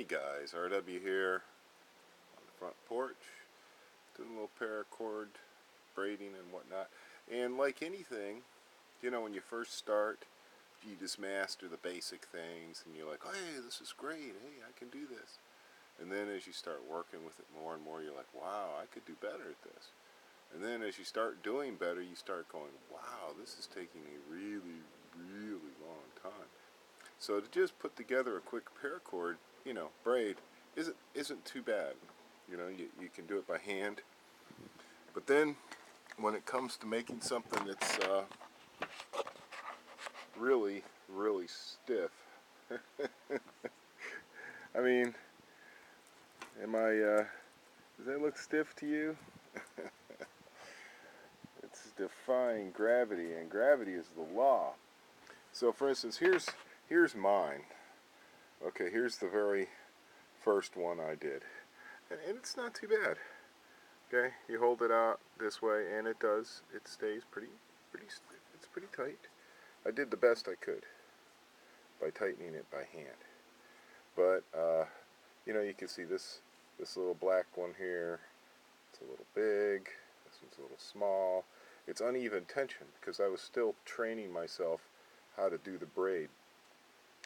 Hey guys, RW here on the front porch, doing a little paracord braiding and whatnot. And like anything, you know, when you first start, you just master the basic things and you're like, hey, this is great, hey, I can do this. And then as you start working with it more and more, you're like, wow, I could do better at this. And then as you start doing better, you start going, wow, this is taking a really, really long time. So to just put together a quick paracord, you know, braid isn't too bad. You know, you can do it by hand. But then when it comes to making something that's really, really stiff, I mean, does that look stiff to you? It's defying gravity, and gravity is the law. So for instance, here's mine. Okay, here's the very first one I did. And it's not too bad. Okay, you hold it out this way, and it stays pretty stiff. It's pretty tight. I did the best I could by tightening it by hand. But you know, you can see this little black one here. It's a little big. This one's a little small. It's uneven tension because I was still training myself how to do the braid.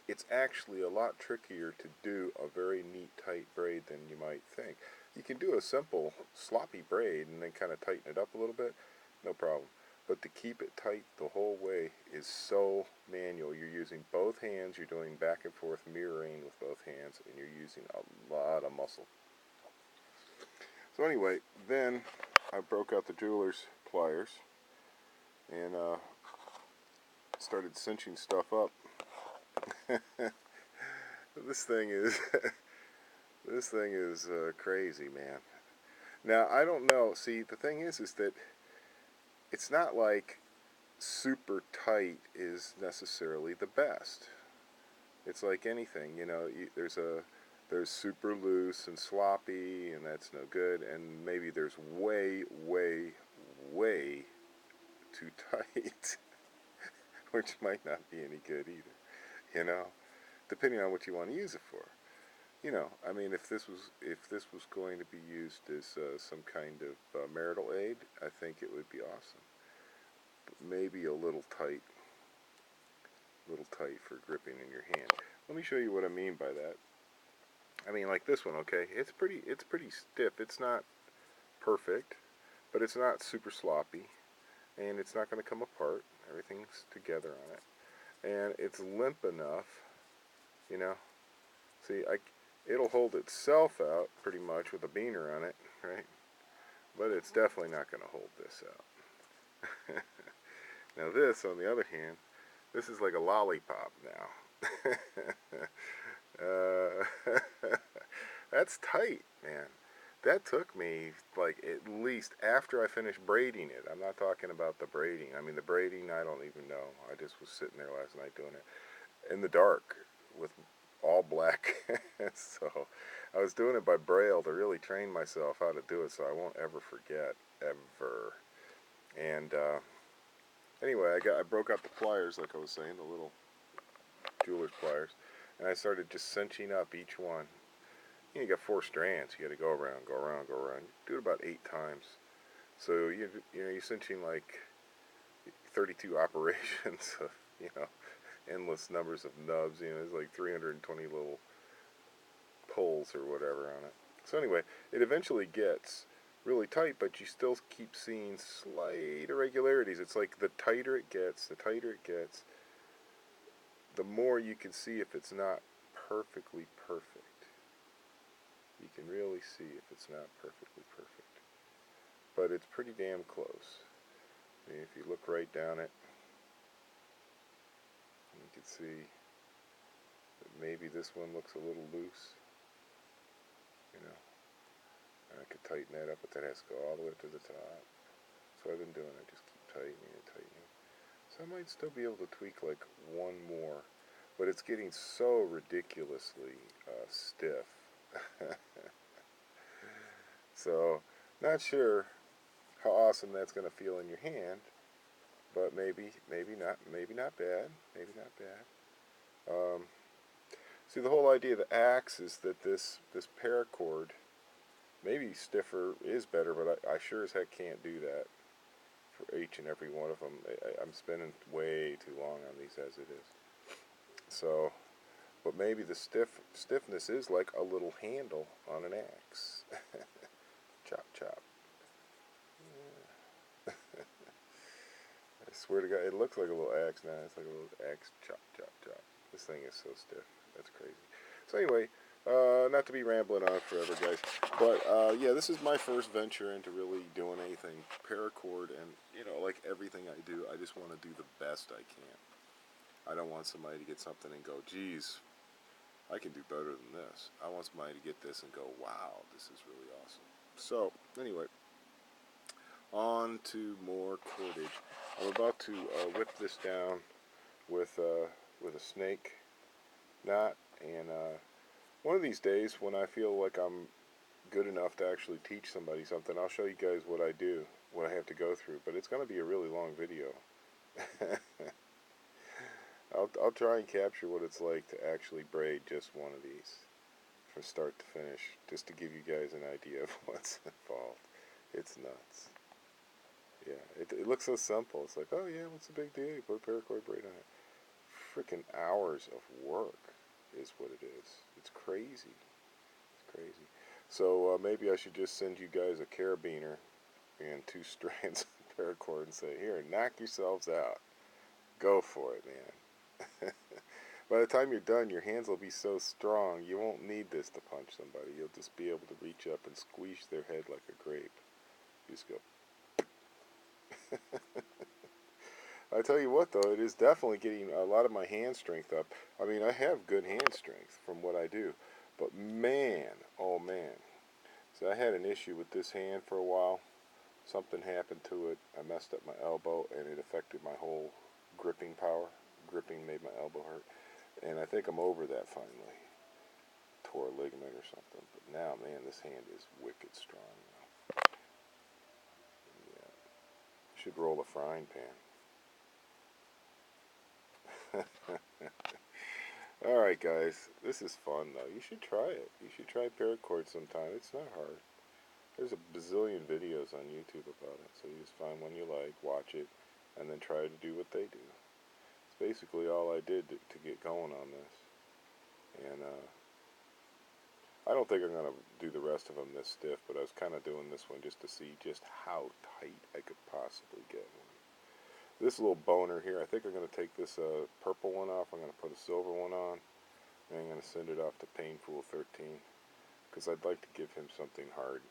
It's actually a lot trickier to do a very neat tight braid than you might think. You can do a simple sloppy braid and then kind of tighten it up a little bit, no problem. But to keep it tight the whole way is so manual. You're using both hands, you're doing back and forth mirroring with both hands, and you're using a lot of muscle. So anyway, then I broke out the jeweler's pliers and started cinching stuff up. This thing is crazy, man. Now I don't know. See, the thing is that it's not like super tight is necessarily the best. It's like anything, you know. There's super loose and sloppy, and that's no good. And maybe there's way too tight, which might not be any good either. You know, depending on what you want to use it for. You know, I mean, if this was going to be used as some kind of marital aid, I think it would be awesome. But maybe a little tight for gripping in your hand. Let me show you what I mean by that. I mean, like this one, okay? It's pretty stiff. It's not perfect, but it's not super sloppy, and it's not going to come apart. Everything's together on it. And it's limp enough, you know. See, it'll hold itself out pretty much with a beaner on it, right? But it's definitely not going to hold this out. Now this, on the other hand, this is like a lollipop now. That's tight, man. That took me like at least after I finished braiding it. I'm not talking about the braiding. I mean, the braiding, I don't even know. I just was sitting there last night doing it in the dark with all black. So I was doing it by braille to really train myself how to do it so I won't ever forget, ever. And anyway, I broke out the pliers, like I was saying, the little jeweler's pliers, and I started just cinching up each one. You got 4 strands. You got to go around, go around, go around. Do it about 8 times. So you know, you're cinching like 32 operations of, you know, endless numbers of nubs. You know, there's like 320 little pulls or whatever on it. So anyway, it eventually gets really tight, but you still keep seeing slight irregularities. It's like the tighter it gets, the more you can see if it's not perfectly perfect. You can really see if it's not perfectly perfect. But it's pretty damn close. I mean, if you look right down it, you can see that maybe this one looks a little loose. You know, and I could tighten that up, but that has to go all the way to the top. That's what I've been doing. I just keep tightening and tightening. So I might still be able to tweak like one more, but it's getting so ridiculously stiff. So, not sure how awesome that's going to feel in your hand, but maybe not bad. See, the whole idea of the axe is that this paracord, maybe stiffer is better, but I sure as heck can't do that for each and every one of them. I'm spending way too long on these as it is. So, but maybe the stiffness is like a little handle on an axe. Chop, chop. Yeah. I swear to God, it looks like a little axe now. It's like a little axe. Chop, chop, chop. This thing is so stiff. That's crazy. So anyway, not to be rambling on forever, guys, but yeah, this is my first venture into really doing anything paracord, and you know, like everything I do, I just want to do the best I can. I don't want somebody to get something and go, geez, I can do better than this. I want somebody to get this and go, wow, this is really awesome. So anyway, on to more cordage. I'm about to whip this down with a snake knot, and one of these days when I feel like I'm good enough to actually teach somebody something, I'll show you guys what I do, what I have to go through, but it's going to be a really long video. I'll try and capture what it's like to actually braid just one of these from start to finish, just to give you guys an idea of what's involved. It's nuts. Yeah, it looks so simple. It's like, oh yeah, what's the big deal? You put a paracord braid on it. Freaking hours of work is what it is. It's crazy. It's crazy. So maybe I should just send you guys a carabiner and 2 strands of paracord and say, here, knock yourselves out. Go for it, man. By the time you're done, your hands will be so strong, you won't need this to punch somebody. You'll just be able to reach up and squeeze their head like a grape. You just go. I tell you what, though, it is definitely getting a lot of my hand strength up. I mean, I have good hand strength from what I do, but man, oh man. So I had an issue with this hand for a while. Something happened to it. I messed up my elbow, and it affected my whole gripping power. Gripping made my elbow hurt, and I think I'm over that finally. Tore a ligament or something, but now, man, this hand is wicked strong now. Yeah, should roll a frying pan. Alright guys, this is fun though. You should try it. You should try paracord sometime. It's not hard. There's a bazillion videos on YouTube about it. So you just find one you like, watch it, and then try to do what they do. It's basically all I did to get going on this. And I don't think I'm going to do the rest of them this stiff, but I was kind of doing this one just to see just how tight I could possibly get one. This little boner here, I think I'm going to take this purple one off. I'm going to put a silver one on, and I'm going to send it off to Painful 13, because I'd like to give him something hard.